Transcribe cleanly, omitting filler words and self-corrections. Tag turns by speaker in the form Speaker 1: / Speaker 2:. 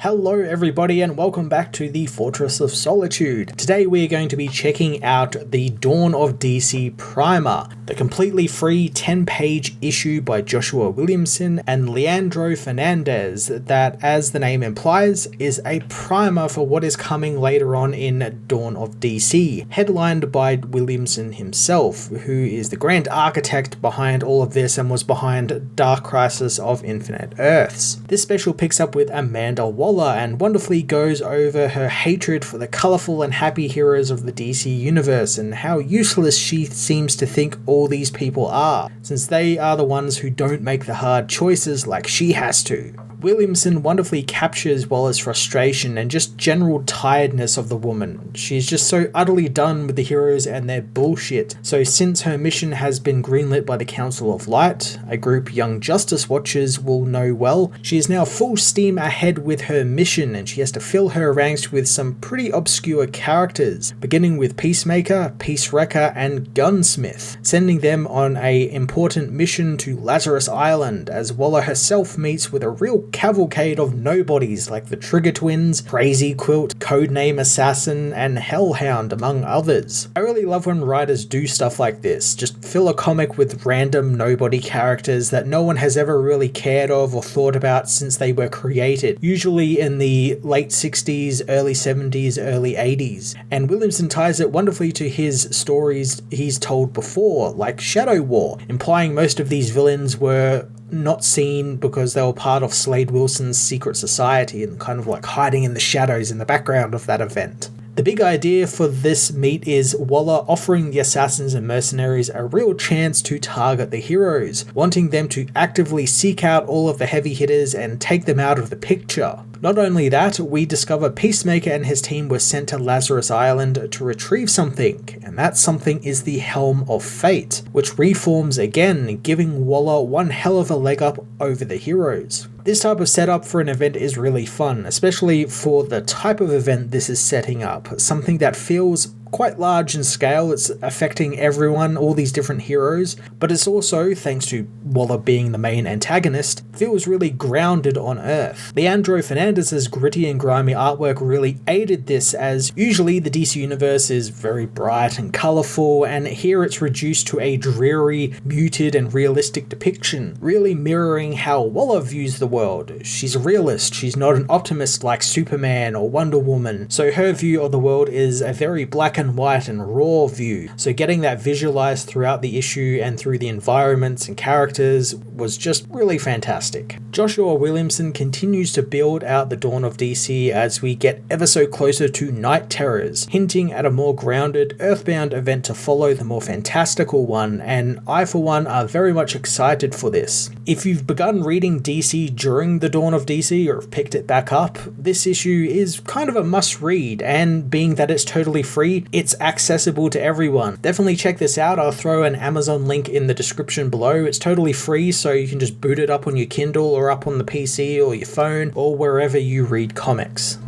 Speaker 1: Hello everybody and welcome back to the Fortress of Solitude. Today we are going to be checking out the Dawn of DC Primer, the completely free 10-page issue by Joshua Williamson and Leandro Fernandez that, as the name implies, is a primer for what is coming later on in Dawn of DC, headlined by Williamson himself, who is the grand architect behind all of this and was behind Dark Crisis of Infinite Earths. This special picks up with Amanda Waller and wonderfully goes over her hatred for the colourful and happy heroes of the DC universe and how useless she seems to think all these people are, since they are the ones who don't make the hard choices like she has to. Williamson wonderfully captures Waller's frustration and just general tiredness of the woman. She's just so utterly done with the heroes and their bullshit. So since her mission has been greenlit by the Council of Light, a group Young Justice watchers will know well, she is now full steam ahead with her mission and she has to fill her ranks with some pretty obscure characters, beginning with Peacemaker, Peace Wrecker and Gunsmith, sending them on a important mission to Lazarus Island as Waller herself meets with a real cavalcade of nobodies like the Trigger Twins, Crazy Quilt, Codename Assassin, and Hellhound, among others. I really love when writers do stuff like this, just fill a comic with random nobody characters that no one has ever really cared of or thought about since they were created, usually in the late 60s, early 70s, early 80s. And Williamson ties it wonderfully to his stories he's told before, like Shadow War, implying most of these villains were not seen because they were part of Slade Wilson's secret society and kind of like hiding in the shadows in the background of that event. The big idea for this meet is Waller offering the assassins and mercenaries a real chance to target the heroes, wanting them to actively seek out all of the heavy hitters and take them out of the picture. Not only that, we discover Peacemaker and his team were sent to Lazarus Island to retrieve something, and that something is the Helm of Fate, which reforms again, giving Waller one hell of a leg up over the heroes. This type of setup for an event is really fun, especially for the type of event this is setting up, something that feels quite large in scale. It's affecting everyone, all these different heroes, but it's also, thanks to Waller being the main antagonist, feels really grounded on Earth. Leandro Fernandez's gritty and grimy artwork really aided this, as usually the DC universe is very bright and colourful, and here it's reduced to a dreary, muted and realistic depiction, really mirroring how Waller views the world. She's a realist, she's not an optimist like Superman or Wonder Woman, so her view of the world is a very black and white and raw view. So getting that visualized throughout the issue and through the environments and characters was just really fantastic. Joshua Williamson continues to build out the Dawn of DC as we get ever so closer to Night Terrors, hinting at a more grounded, earthbound event to follow the more fantastical one, and I for one are very much excited for this. If you've begun reading DC during the Dawn of DC or have picked it back up, this issue is kind of a must read, and being that it's totally free, it's accessible to everyone. Definitely check this out. I'll throw an Amazon link in the description below. It's totally free, so you can just boot it up on your Kindle or up on the PC or your phone or wherever you read comics.